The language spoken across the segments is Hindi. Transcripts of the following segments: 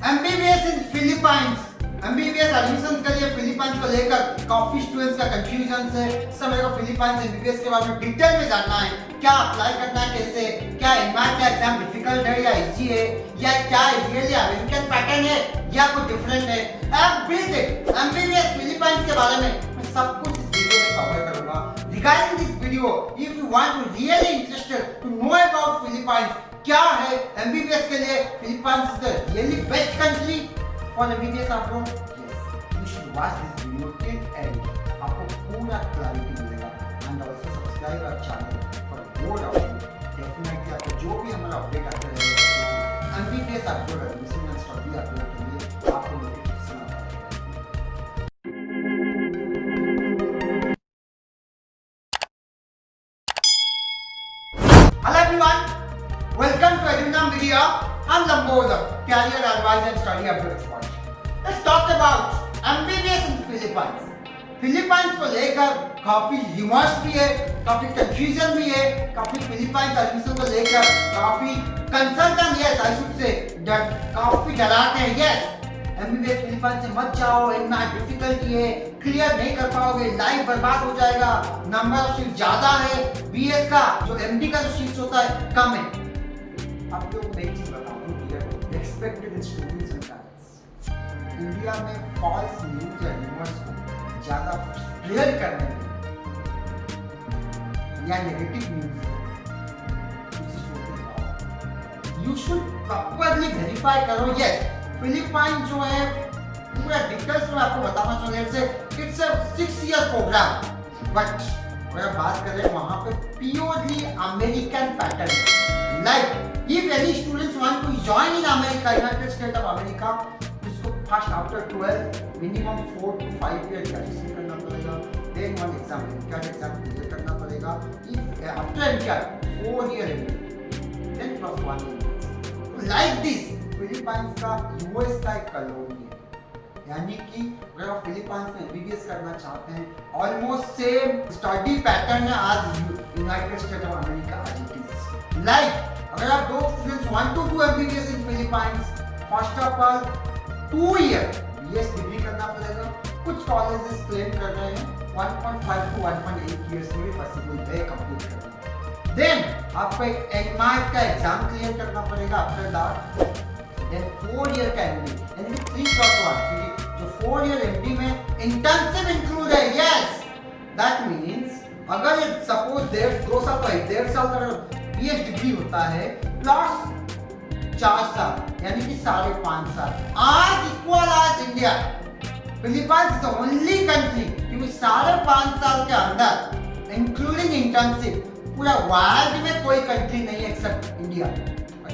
MBBS in Philippines. MBBS admission के लिए फिलीपाइंस को लेकर काफी स्टूडेंट्स का कंफ्यूजन है। सब मेरे को फिलीपाइंस MBBS के बारे में डिटेल में जानना है। क्या अप्लाई करना है, कैसे, क्या एमआर का एग्जाम डिफिकल्ट है या इजी है, या क्या रियली अमेरिकन पैटर्न है या कुछ डिफरेंट है। एवरीथिंग MBBS फिलीपाइंस के बारे में मैं सब कुछ इस वीडियो में कवर करूंगा। Regarding this video, if you want to really interested to know about Philippines, क्या है MBBS के लिए Philippines is the really best country for MBBS abroad? Yes, you should watch this video till end. आपको पूरा क्लैरिटी मिलेगा and also subscribe our channel for more update. Definitely आपको जो भी हमारा अपडेट आता रहेगा MBBS abroad admission and study abroad के लिए आपको नोटिफिकेशन आता रहेगा। Hello everyone, welcome to Edunam Media. I'm Lambodar, career advisor and study abroad expert. Let's talk about MBBS in Philippines. Philippines को लेकर काफी ह्यूमर्स भी है, काफी कंफ्यूजन भी है, काफी फिलीपाइंस एडमिशन को लेकर काफी consultant yes I should say काफी डराते हैं। यस, MBBS फिलीपाइंस से मत जाओ, इतना डिफिकल्टी है, क्लियर नहीं कर पाओगे, लाइफ बर्बाद हो जाएगा, नंबर ऑफ सीट ज्यादा है, BS का जो MD का जो सीट्स होता है कम है। आप लोगों को एक चीज बताऊं dear expected students and parents, India में फॉल्स न्यूज या र्यूमर्स को ज्यादा क्लियर करने में या negative news you should properly verify करो। यस, फिलीपाइन जो है पूरा डिटेल्स में आपको बताना चाहूंगा। It's a 6 year programme, but अगर बात करें वहां पे purely American pattern. Like if any students want to join in America, United State of America, उसको first after 12 minimum 4 to 5 year graduation करना पड़ेगा, then one exam MCA exam clear करना पड़ेगा। If after MCA 4 year then plus 1 year. Like this Philippines का यूएस का एक कॉलोनी है, यानी कि अगर आप फिलीपाइंस में MBBS करना चाहते हैं ऑलमोस्ट सेम स्टडी पैटर्न है आज यूनाइटेड स्टेट ऑफ अमेरिका आज इट इज। लाइक अगर आप दो students want to do MBBS in Philippines, first of all 2 year BS degree करना पड़ेगा। कुछ कॉलेजेस क्लेम कर रहे हैं 1.5 to 1.8 इयर्स में भी पॉसिबल है कंप्लीट करना। देन आपको एक एनमार्क का एग्जाम क्लियर करना पड़ेगा आफ्टर दैट। देन 4 ईयर का MD, यानी कि 3+1, जो 4 ईयर MD में इंटर्नशिप इंक्लूड है। यस, दैट मींस अगर सपोज 2 साल का 1.5 साल का BS डिग्री होता है प्लस 4 साल यानी कि 5.5 साल, आज इक्वल आज India. Philippines is the only country क्योंकि 5.5 साल के अंदर इंक्लूडिंग इंटर्नशिप पूरा वर्ल्ड में कोई कंट्री नहीं है एक्सेप्ट इंडिया।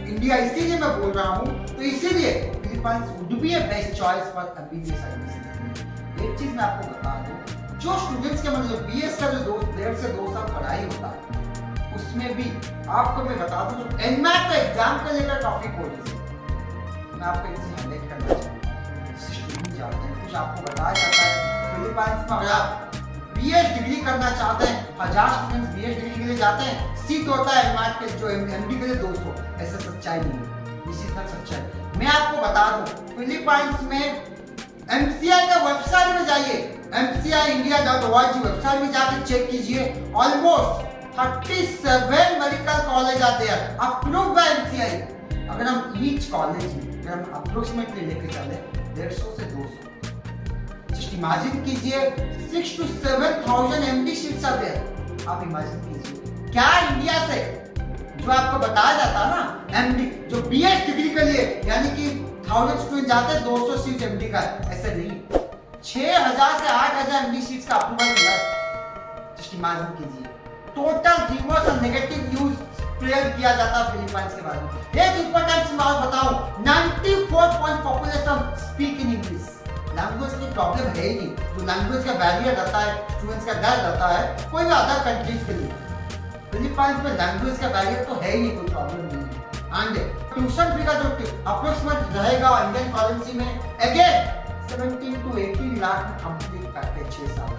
इंडिया इसीलिए मैं बोल रहा हूँ, तो इसीलिए Philippines would be a best choice for MBBS admission. एक चीज मैं आपको बता दूं, जो स्टूडेंट्स के मतलब BS का जो 1.5 से 2 साल पढ़ाई होता है उसमें भी आपको मैं बता दूं जो एनमैट का एग्जाम को लेकर काफी कोर्सेज है। मैं आपको एक चीज हाईलाइट करना चाहूंगा, स्टूडेंट जाते हैं कुछ आपको बताया जाता है फिलीपाइंस में अगर आप BS डिग्री करना चाहते हैं 1000 स्टूडेंट्स BS डिग्री के लिए जाते हैं, सीट होता है एनमैट के जो MD के लिए 200। ऐसा सच्चाई नहीं है, दिस इज नॉट सच्चाई। मैं आपको बता दूं फिलीपाइंस में MCI का वेबसाइट में जाइए, mciindia.org वेबसाइट में जाकर चेक कीजिए, ऑलमोस्ट 37 मेडिकल कॉलेज आते हैं अप्रूव्ड बाय MCI। अगर हम ईच कॉलेज में अगर हम अप्रोक्सीमेटली लेके चले 150 से 200, जस्ट इमेजिन कीजिए 6 to 7,000 MD सीट्स आते हैं। आप इमेजिन कीजिए क्या इंडिया से जो आपको बताया जाता है ना MD जो BS डिग्री के लिए यानी कि 1000 स्टूडेंट जाते हैं 200 सीट MD का, ऐसे नहीं 6000 से 8000 MD सीट्स का अप्रूवल मिला। जस्ट इमेजिन कीजिए टोटल र्यूमर्स और नेगेटिव न्यूज स्प्रेड किया जाता है फिलीपाइंस के बारे में। एक इंपॉर्टेंट बात बताऊं, 94% population speak in English. Language की प्रॉब्लम है ही नहीं, जो लैंग्वेज का बैरियर रहता है, स्टूडेंट्स का डर रहता है कोई भी अदर कंट्रीज के लिए, फिलीपाइंस में लैंग्वेज का बैरियर तो है ही नहीं, कोई प्रॉब्लम नहीं है। एंड ट्यूशन फी का जो अप्रोक्सीमेट रहेगा इंडियन करेंसी में अगेन 17 to 18 लाख में कंप्लीट पैकेज 6 साल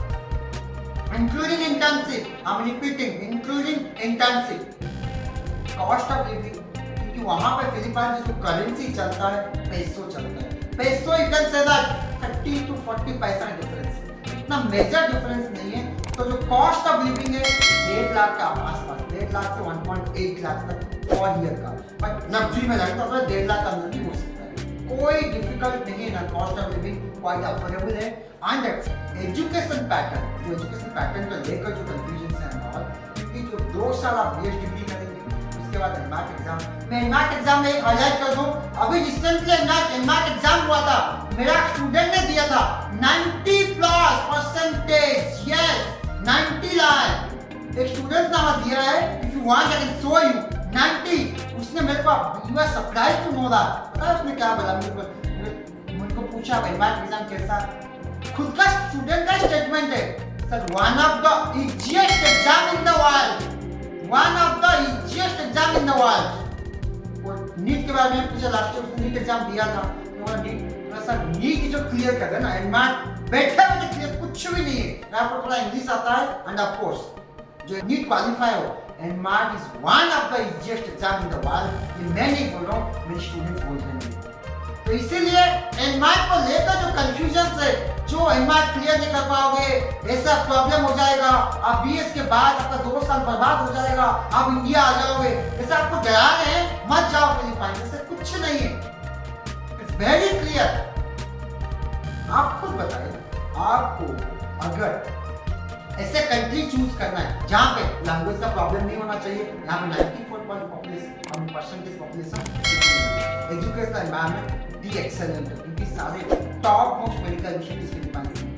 including internship. I am repeating, including internship. Cost of living, क्योंकि वहां पे फिलीपाइंस जो करेंसी चलता है पैसों चलता है, पैसों you can say that 30 to 40 पैसा डिफरेंस, इतना मेजर डिफरेंस नहीं है। तो जो कॉस्ट ऑफ लिविंग है 1.5 लाख के आसपास, 1.5 लाख से 1.8 लाख तक पर ईयर का, बट लग्जरी में लगता है 1.5 लाख अंदर भी हो सकता है, कोई डिफिकल्ट नहीं है ना। Cost of living quite affordable है। एंड एजुकेशन पैटर्न, जो एजुकेशन पैटर्न को लेकर जो कंफ्यूजन है और क्योंकि जो 2 साल आप बीएड डिग्री करेंगे उसके बाद एमएट एग्जाम, मैं एमएट एग्जाम में एक हाईलाइट कर दूं, अभी रिसेंटली एमएट एग्जाम हुआ था, मेरा स्टूडेंट ने दिया था 90+%, यस 90 लाख एक स्टूडेंट ने हमें दिया है। If you want I can show you 90, उसने मेरे को US surprise to know that, पता है उसने क्या बोला मुझको पूछा भाई एमएट एग्जाम कैसा, खुद का स्टूडेंट का स्टेटमेंट है, sir one of the easiest exam in the world, one of the easiest exam in the world. वो नीट के बारे में पूछा, लास्ट ईयर उसने नीट एग्जाम दिया था, तो नीट सर नीट जो क्लियर कर देना एमएट बैठे बैठे क्लियर कुछ भी नहीं है, आपको थोड़ा इंग्लिश आता है एंड ऑफ कोर्स जो नीट क्वालिफाई हो, एमएट is one of the easiest exam in the world. ये मैं नहीं बोल रहा हूँ, मेरे स्टूडेंट्स बोलते हैं। तो इसीलिए एमएट को लेकर जो कंफ्यूजन है, जो एमएट क्लियर नहीं कर पाओगे ऐसा प्रॉब्लम हो जाएगा, आप बीएस के बाद आपका 2 साल बर्बाद हो जाएगा, आप इंडिया आ जाओगे, ऐसा आपको डरा रहे हैं, मत जाओ फिलीपाइन, ऐसा कुछ नहीं है, इट्स वेरी क्लियर। आप खुद बताइए, आपको अगर ऐसे कंट्री चूज करना है जहाँ पे लैंग्वेज का प्रॉब्लम नहीं होना चाहिए, यहाँ पे 94% पॉपुलेशन, एजुकेशन एनवायरनमेंट दी एक्सेलेंट है क्योंकि सारे top most medical universities Philippines में।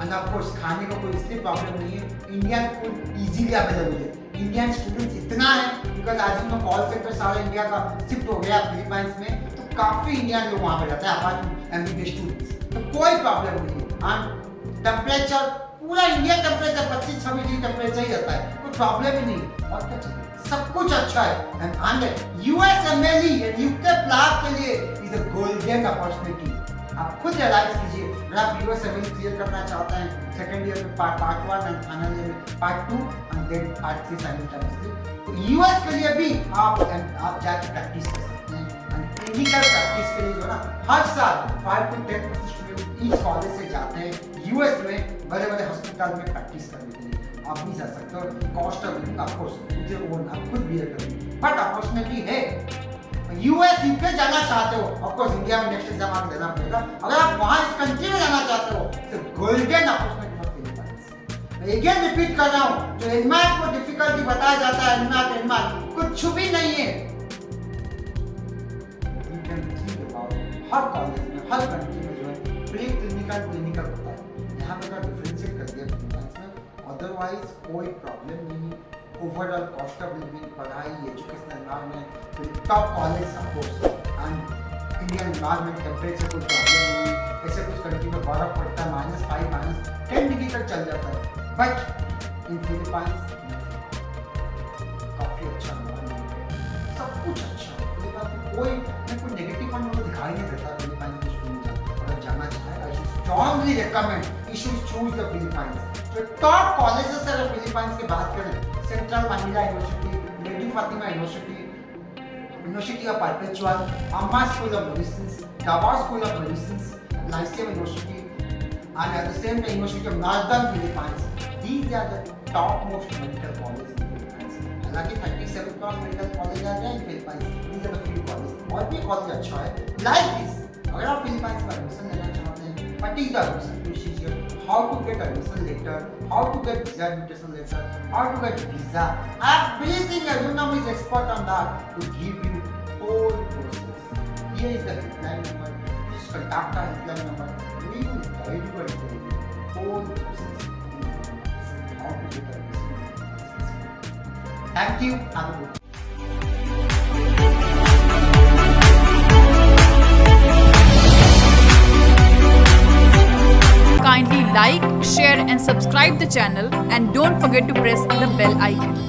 एंड ऑफ कोर्स खाने का कोई इसलिए प्रॉब्लम नहीं है, इंडियन फूड इजीली अवेलेबल है, इंडियन स्टूडेंट्स इतना है बिकॉज आज हम कॉल सेंटर सारा इंडिया का शिफ्ट हो गया फिलीपाइंस में, तो काफी इंडियन लोग वहाँ पे रहते हैं अपार्ट फ्रॉम एमबीबीएस स्टूडेंट्स, तो कोई प्रॉब्लम नहीं है। एंड टेम्परेचर पूरा इंडिया टेम्परेचर 25-26 डिग्री टेम्परेचर ही रहता है, कोई प्रॉब्लम ही नहीं, और क्या चाहिए, सब कुछ अच्छा है। एंड यूएसएमएलई यूके प्लाग के लिए इज अ गोल्डन अपॉर्चुनिटी। आप खुद रियलाइज कीजिए, अगर आप यूएसएमएलई क्लियर करना चाहते हैं सेकंड ईयर में पार्ट 1 एंड फाइनल ईयर में part 2 and then part 3 simultaneously, तो यूएस के लिए भी आप जाके प्रैक्टिस कर सकते हैं। एंड क्लिनिकल प्रैक्टिस के लिए जो ना हर साल 5 to 10% स्टूडेंट इस कॉलेज से जाते हैं यूएस में बड़े बड़े हॉस्पिटल में प्रैक्टिस करने के लिए। आप नहीं जा सकते हो, cost of living of course मुझे ओन आप खुद बियर करेंगे, बट अपॉर्चुनिटी है। यूएस यूके जाना चाहते हो, ऑफ कोर्स इंडिया में नेक्स्ट एग्जाम आपको देना पड़ेगा, अगर आप वहां इस कंट्री में जाना चाहते हो तो गोल्डन अपॉर्चुनिटी फॉर फिलीपाइंस। मैं अगेन रिपीट कर रहा हूं, जो एनमैट को डिफिकल्टी बताया जाता है, एनमैट कुछ भी नहीं है। You can think about her college में, हर कंट्री में जो है प्री क्लिनिकल होता है, यहाँ पे का डिफरेंशिएट कर दिया फिलीपाइंस में, अदरवाइज कोई प्रॉब्लम नहीं। ओवरऑल कॉस्ट ऑफ लिविंग, पढ़ाई, education environment, top college support and Indian environment, temperature कोई प्रॉब्लम नहीं। ऐसे कुछ कंट्री में बर्फ पड़ता है -5 -10 डिग्री तक चल जाता है, बट इन फिलीपाइंस काफी अच्छा एनवायरनमेंट है, सब कुछ अच्छा है। कोई नेगेटिव पॉइंट मुझे दिखाई नहीं देता फिलीपाइंस में स्टूडेंट अगर जाना चाहे। I should strongly recommend you should choose the Philippines. जो टॉप कॉलेजेस है अगर फिलीपाइंस की बात करें, central Manila university, lady Fatima university, university of perpetual, अम्मा स्कूल ऑफ मेडिसिन, डावा school of medicine, Lyceum university and at the same time University of Northern Philippines. These are the top most medical colleges in Philippines. हालांकि 37 top medical colleges आ गए in Philippines. These are the few colleges. और भी कॉलेज अच्छा है like this. अगर आप फिलीपाइंस में एडमिशन लेना चाहते हैं, what is the admission procedure, how to get admission letter, how to get visa invitation letter, how to get visa, everything Azunam is expert on that to give you whole process. Here is the helpline number. Please contact our helpline number. We will guide you and tell you whole process how to get admission. Thank you. Have a good day. Kindly like, share and subscribe the channel and don't forget to press the bell icon.